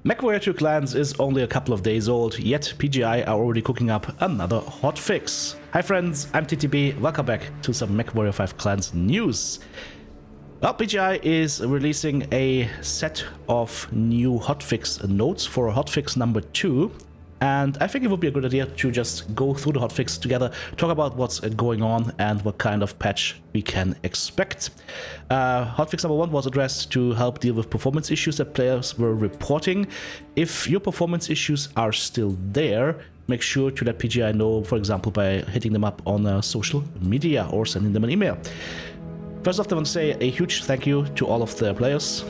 Mechwarrior 2 Clans is only a couple of days old, yet PGI are already cooking up another hotfix. Hi friends, I'm TTB, welcome back to some Mechwarrior 5 Clans news. Well, PGI is releasing a set of new hotfix notes for hotfix number 2. And I think it would be a good idea to just go through the hotfix together, talk about what's going on and what kind of patch we can expect. Hotfix number 1 was addressed to help deal with performance issues that players were reporting. If your performance issues are still there, make sure to let PGI know, for example, by hitting them up on social media or sending them an email. First off, I want to say a huge thank you to all of the players.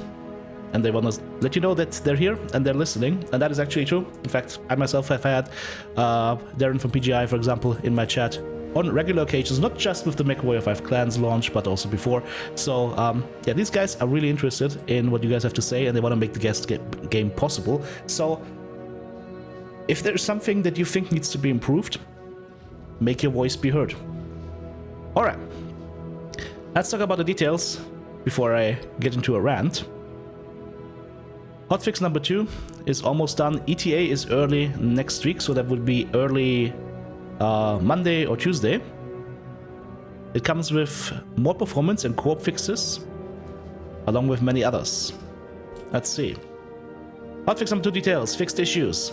And they want to let you know that they're here and they're listening, and that is actually true. In fact, I myself have had Darren from PGI, for example, in my chat on regular occasions, not just with the Mechwarrior 5 Clans launch, but also before. So, yeah, these guys are really interested in what you guys have to say, and they want to make the guest game possible. So, if there's something that you think needs to be improved, make your voice be heard. Alright, let's talk about the details before I get into a rant. Hotfix number 2 is almost done. ETA is early next week, so that would be early Monday or Tuesday. It comes with more performance and co-op fixes, along with many others. Let's see. Hotfix number 2 details, fixed issues.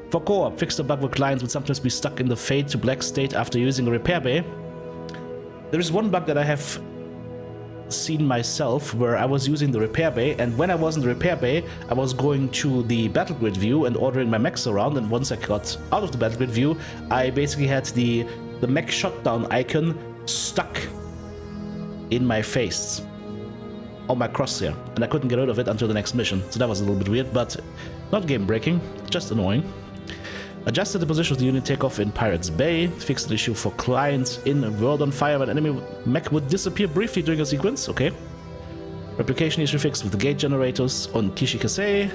For co-op, fix the bug where clients would sometimes be stuck in the fade to black state after using a repair bay. There is one bug that I have seen myself where I was using the repair bay, and when I was in the repair bay I was going to the battle grid view and ordering my mechs around, and once I got out of the battle grid view I basically had the mech shutdown icon stuck in my face on my crosshair, and I couldn't get rid of it until the next mission. So that was a little bit weird, but not game breaking, just annoying. Adjusted the position of the unit takeoff in Pirates Bay. Fixed the issue for clients in World on Fire when enemy mech would disappear briefly during a sequence. Okay. Replication issue fixed with the gate generators on Kishikase.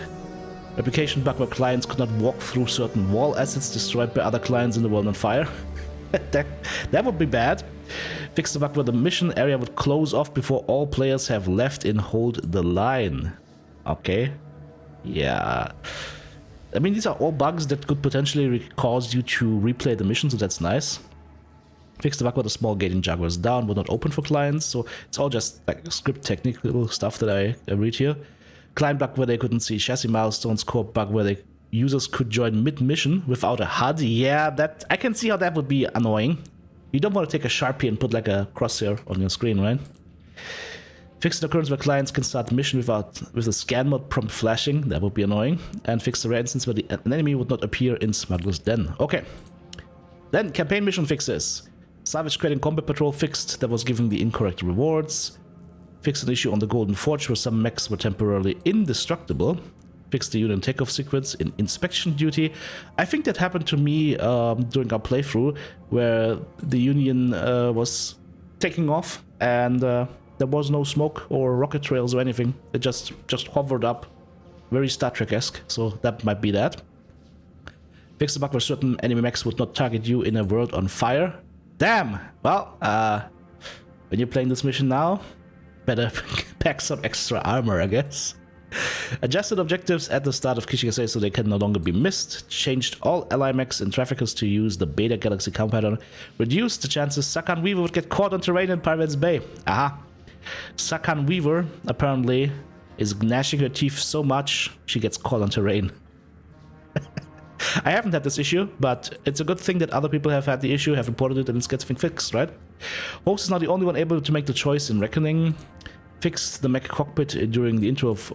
Replication bug where clients could not walk through certain wall assets destroyed by other clients in the World on Fire. that would be bad. Fixed the bug where the mission area would close off before all players have left in Hold the Line. Okay. Yeah. I mean, these are all bugs that could potentially cause you to replay the mission, so that's nice. Fix the bug where the small gate in Jaguar's down would not open for clients, so it's all just like script technical stuff that I read here. Client bug where they couldn't see chassis milestones. Co-op bug where the users could join mid-mission without a HUD. Yeah, that I can see how that would be annoying. You don't want to take a Sharpie and put like a crosshair on your screen, right? Fix the occurrence where clients can start the mission with a scan mode prompt flashing. That would be annoying. And fix the rare instance where an enemy would not appear in Smuggler's Den. Okay. Then campaign mission fixes. Savage creating combat patrol fixed. That was giving the incorrect rewards. Fix an issue on the Golden Forge where some mechs were temporarily indestructible. Fix the unit takeoff sequence in inspection duty. I think that happened to me during our playthrough where the Union was taking off and there was no smoke or rocket trails or anything. It just hovered up. Very Star Trek-esque, so that might be that. Fix the bug where certain enemy mechs would not target you in a world on fire. Damn! Well, when you're playing this mission now, better pack some extra armor, I guess. Adjusted objectives at the start of Kishikase so they can no longer be missed. Changed all ally mechs and traffickers to use the Beta Galaxy count pattern. Reduced the chances Sakan Weaver would get caught on terrain in Pirates Bay. Aha! Sakan Weaver apparently is gnashing her teeth so much she gets caught on terrain. I haven't had this issue, but it's a good thing that other people have had the issue, have reported it, and it's getting fixed, right? Host is not the only one able to make the choice in Reckoning. Fixed the mech cockpit during the intro of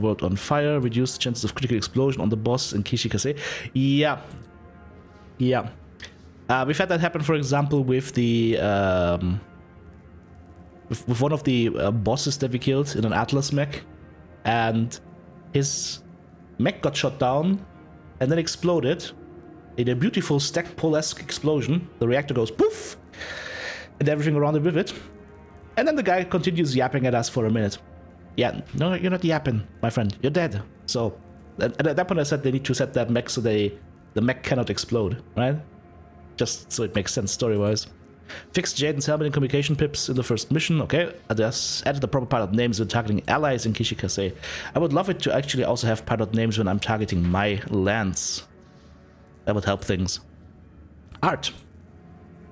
World on Fire. Reduced the chances of critical explosion on the boss in Kishikase. Yeah. We've had that happen, for example, with the with one of the bosses that we killed in an Atlas mech, and his mech got shot down and then exploded in a beautiful stack-pole-esque explosion. The reactor goes poof, and everything around it with it. And then the guy continues yapping at us for a minute. Yeah, no, you're not yapping, my friend. You're dead. So, at that point I said they need to set that mech so the mech cannot explode, right? Just so it makes sense story-wise. Fixed Jade and helmet and communication pips in the first mission. Okay, there's added the proper pilot names when targeting allies in Kishikase. I would love it to actually also have pilot names when I'm targeting my lands. That would help things. Art.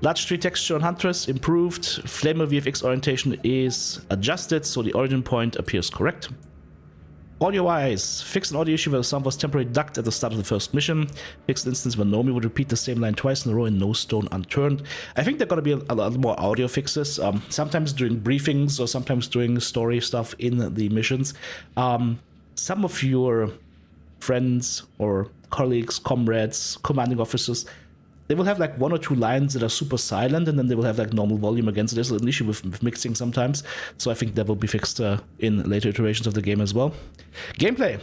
Large tree texture on Huntress improved. Flamer VFX orientation is adjusted so the origin point appears correct. Audio-wise, fixed an audio issue where the sound was temporarily ducked at the start of the first mission. Fixed an instance where Nomi would repeat the same line twice in a row and no stone unturned. I think there are going to be a lot more audio fixes, sometimes during briefings or sometimes during story stuff in the missions. Some of your friends or colleagues, comrades, commanding officers, they will have like one or two lines that are super silent, and then they will have like normal volume again. So there's an issue with mixing sometimes. So I think that will be fixed in later iterations of the game as well. Gameplay.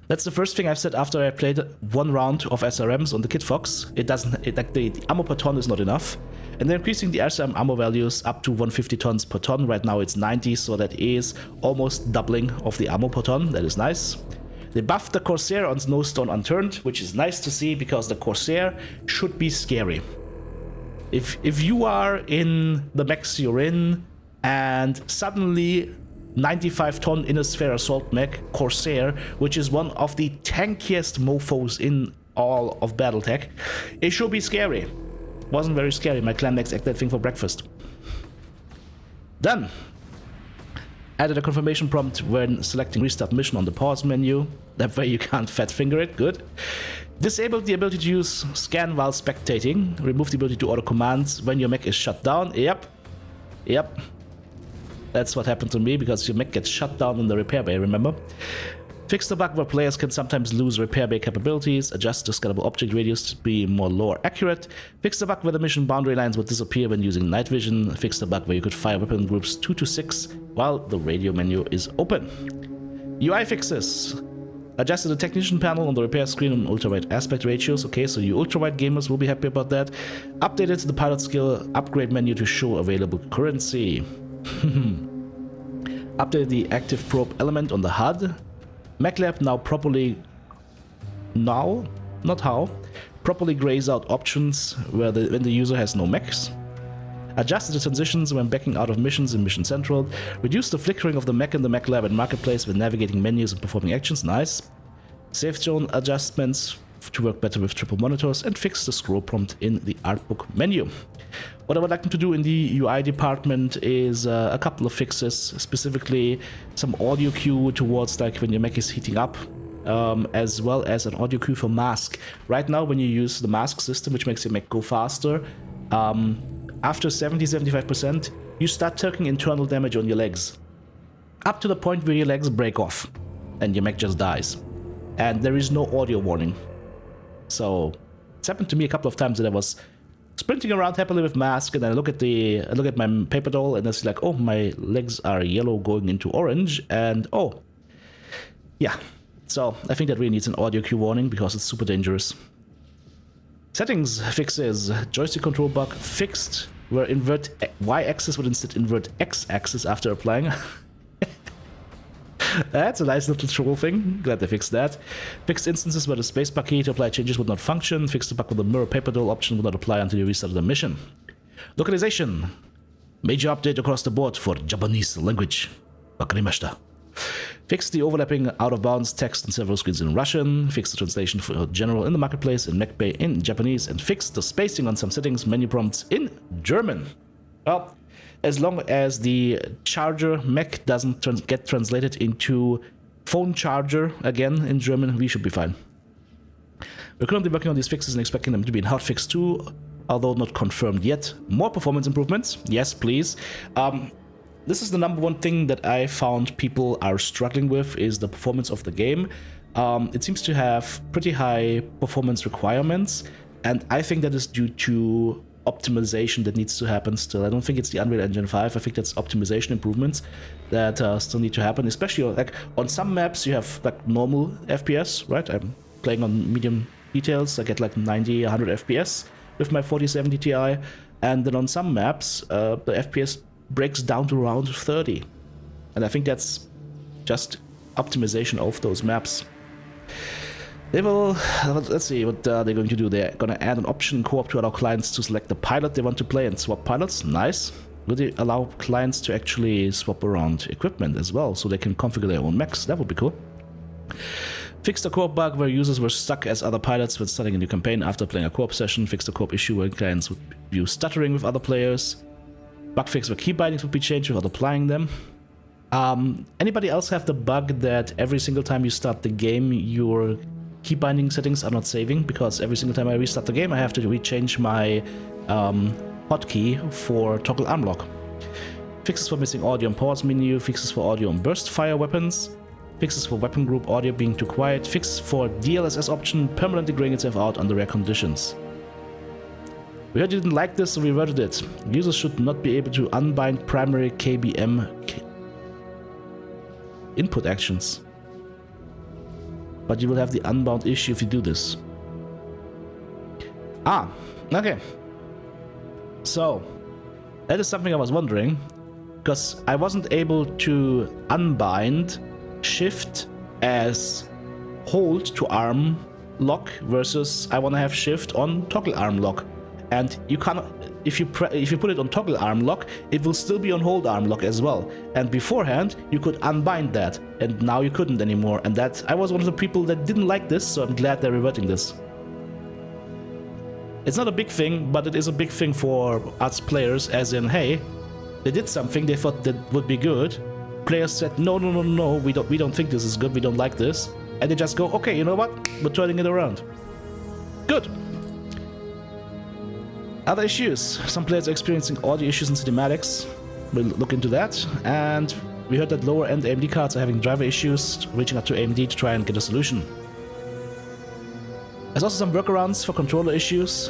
That's the first thing I've said after I played one round of SRMs on the Kit Fox. It doesn't, like the ammo per ton is not enough. And they're increasing the SRM ammo values up to 150 tons per ton. Right now it's 90, so that is almost doubling of the ammo per ton. That is nice. They buffed the Corsair on no stone unturned, which is nice to see because the Corsair should be scary. If you are in the mechs you're in and suddenly 95-ton Innisphere Assault Mech Corsair, which is one of the tankiest mofos in all of BattleTech, it should be scary. Wasn't very scary. My clan mechs ate that thing for breakfast. Done. Added a confirmation prompt when selecting restart mission on the pause menu. That way you can't fat finger it. Good. Disabled the ability to use scan while spectating. Remove the ability to auto commands when your mech is shut down. Yep. That's what happened to me because your mech gets shut down in the repair bay, remember? Fix the bug where players can sometimes lose repair bay capabilities. Adjust the scalable object radius to be more lore accurate. Fix the bug where the mission boundary lines would disappear when using night vision. Fix the bug where you could fire weapon groups 2 to 6 while the radio menu is open. UI fixes. Adjusted the technician panel on the repair screen on ultra-wide aspect ratios. Okay, so you ultra-wide gamers will be happy about that. Updated the pilot skill upgrade menu to show available currency. Updated the active probe element on the HUD. MechLab now properly grays out options when the user has no mechs. Adjusted the transitions when backing out of missions in Mission Central. Reduced the flickering of the mech in the MechLab and Marketplace when navigating menus and performing actions. Nice. Safe zone adjustments to work better with triple monitors, and fixed the scroll prompt in the artbook menu. What I would like them to do in the UI department is a couple of fixes, specifically some audio cue towards like when your mech is heating up, as well as an audio cue for mask. Right now when you use the mask system, which makes your mech go faster, after 70-75%, you start taking internal damage on your legs. Up to the point where your legs break off and your mech just dies. And there is no audio warning. So it's happened to me a couple of times that I was sprinting around happily with mask, and then I look at my paper doll, and it's like, oh, my legs are yellow going into orange, and oh, yeah. So I think that really needs an audio cue warning because it's super dangerous. Settings fixes. Joystick control bug fixed, where invert Y-axis would instead invert X-axis after applying. That's a nice little troll thing. Glad they fixed that. Fixed instances where the spacebar key to apply changes would not function. Fixed the bug where the mirror paper doll option would not apply until you restarted the mission. Localization. Major update across the board for Japanese language. Wakarimashita. Fixed the overlapping out-of-bounds text on several screens in Russian. Fixed the translation for general in the marketplace in MechBay in Japanese. And fixed the spacing on some settings menu prompts in German. Well, as long as the charger mech doesn't get translated into phone charger again in German, we should be fine. We're currently working on these fixes and expecting them to be in Hotfix 2, although not confirmed yet. More performance improvements? Yes, please. This is the number one thing that I found people are struggling with, is the performance of the game. It seems to have pretty high performance requirements, and I think that is due to optimization that needs to happen still. I don't think it's the Unreal Engine 5. I think that's optimization improvements that still need to happen, especially like on some maps you have like normal FPS, right? I'm playing on medium details. I get like 90, 100 FPS with my 4070 Ti, and then on some maps the FPS breaks down to around 30, and I think that's just optimization of those maps. They will, let's see what they're going to do. They're going to add an option in co-op to allow clients to select the pilot they want to play and swap pilots. Nice. Will they allow clients to actually swap around equipment as well, so they can configure their own mechs? That would be cool. Fix the co-op bug where users were stuck as other pilots when starting a new campaign after playing a co-op session. Fix the co-op issue where clients would view stuttering with other players. Bug fix where key bindings would be changed without applying them. Anybody else have the bug that every single time you start the game, your key binding settings are not saving? Because every single time I restart the game, I have to rechange my hotkey for toggle arm lock. Fixes for missing audio and pause menu. Fixes for audio and burst fire weapons. Fixes for weapon group audio being too quiet. Fix for DLSS option permanently graying itself out under rare conditions. We heard you didn't like this, so we reverted it. Users should not be able to unbind primary KBM input actions. But you will have the unbound issue if you do this. Ah, okay. So, that is something I was wondering, because I wasn't able to unbind shift as hold to arm lock versus I want to have shift on toggle arm lock. And you cannot, if you put it on toggle arm lock, it will still be on hold arm lock as well. And beforehand, you could unbind that, and now you couldn't anymore. And that I was one of the people that didn't like this, so I'm glad they're reverting this. It's not a big thing, but it is a big thing for us players, as in, hey, they did something they thought that would be good. Players said, no, we don't think this is good, we don't like this. And they just go, okay, you know what? We're turning it around. Good. Other issues. Some players are experiencing audio issues in cinematics. We'll look into that. And we heard that lower end AMD cards are having driver issues, reaching out to AMD to try and get a solution. There's also some workarounds for controller issues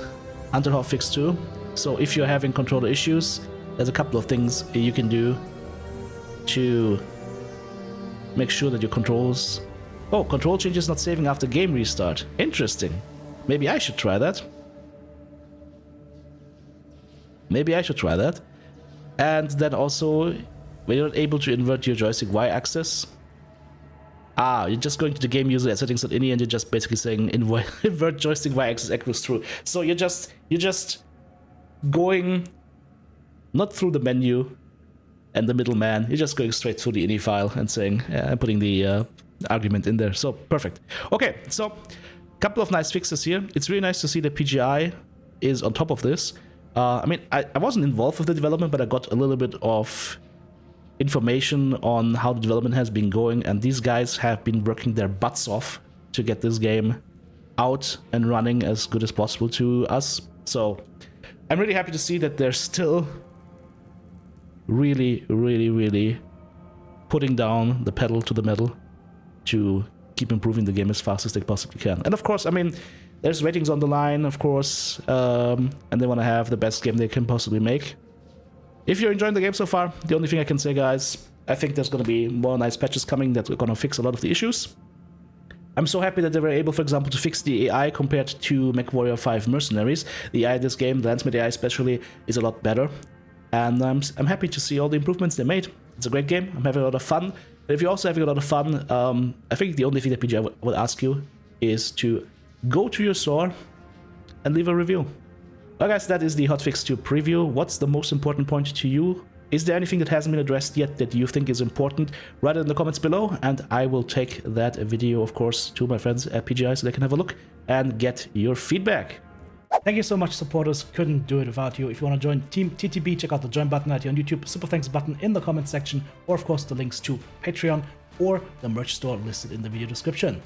until Hotfix 2. So if you're having controller issues, there's a couple of things you can do to make sure that your controls... Oh, control changes not saving after game restart. Interesting. Maybe I should try that. And then also, when you're not able to invert your joystick Y-axis, you're just going to the game user settings.ini and you're just basically saying invert joystick Y-axis equals true. So you're just going not through the menu and the middleman. You're just going straight through the ini file and saying, I'm putting the argument in there. So perfect. Okay, so a couple of nice fixes here. It's really nice to see that PGI is on top of this. I mean, I wasn't involved with the development, but I got a little bit of information on how the development has been going, and these guys have been working their butts off to get this game out and running as good as possible to us. So I'm really happy to see that they're still really putting down the pedal to the metal to keep improving the game as fast as they possibly can. And of course, I mean, there's ratings on the line, of course, and they want to have the best game they can possibly make. If you're enjoying the game so far, the only thing I can say, guys, I think there's going to be more nice patches coming that are going to fix a lot of the issues. I'm so happy that they were able, for example, to fix the AI compared to Mechwarrior 5 Mercenaries. The AI in this game, the Landsmith AI especially, is a lot better. And I'm happy to see all the improvements they made. It's a great game. I'm having a lot of fun. But if you're also having a lot of fun, I think the only thing that PGI would ask you is to go to your store and leave a review. Well, guys, that is the Hotfix 2 preview. What's the most important point to you? Is there anything that hasn't been addressed yet that you think is important? Write it in the comments below, and I will take that video, of course, to my friends at PGI so they can have a look and get your feedback. Thank you so much, supporters. Couldn't do it without you. If you want to join Team TTB, check out the join button right here on YouTube, super thanks button in the comments section, or of course the links to Patreon or the merch store listed in the video description.